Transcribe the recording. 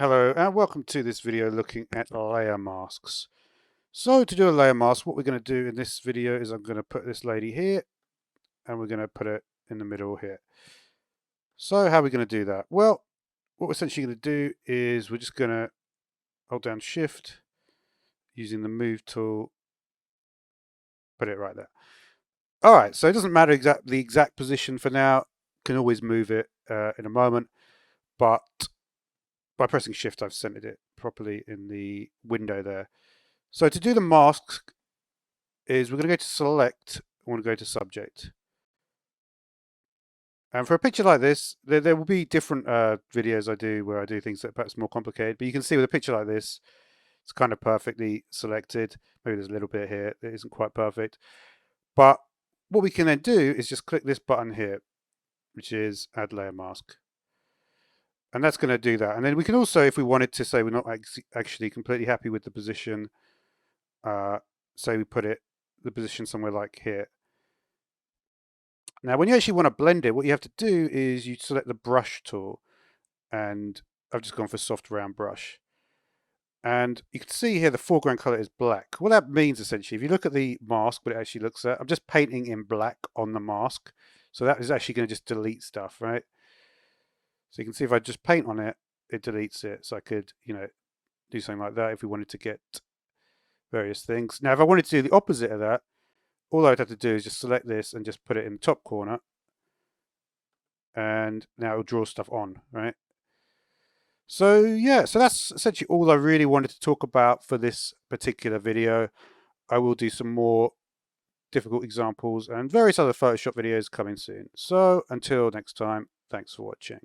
Hello and welcome to this video looking at layer masks. So to do a layer mask, what we're going to do in this video is I'm going to put this lady here and we're going to put it in the middle here. So how are we going to do that? Well, what we're essentially going to do is we're just going to hold down Shift using the Move tool, put it right there. All right, so it doesn't matter the exact position for now. Can always move it in a moment, but by pressing Shift, I've centered it properly in the window there. So to do the mask is we're going to go to Select, I want to go to Subject. And for a picture like this, there will be different videos I do where I do things that are perhaps more complicated, but you can see with a picture like this, it's kind of perfectly selected. Maybe there's a little bit here that isn't quite perfect. But what we can then do is just click this button here, which is Add Layer Mask. And that's going to do that. And then we can also, if we wanted to say we're not actually completely happy with the position, say we put the position somewhere like here. Now, when you actually want to blend it, what you have to do is you select the brush tool, and I've just gone for soft round brush. And you can see here the foreground color is black. What that means essentially, if you look at the mask, what it actually looks at, I'm just painting in black on the mask. So that is actually going to just delete stuff, right? So you can see if I just paint on it, it deletes it. So I could, do something like that if we wanted to get various things. Now, if I wanted to do the opposite of that, all I'd have to do is just select this and just put it in the top corner. And now it'll draw stuff on, right? So yeah, so that's essentially all I really wanted to talk about for this particular video. I will do some more difficult examples and various other Photoshop videos coming soon. So until next time, thanks for watching.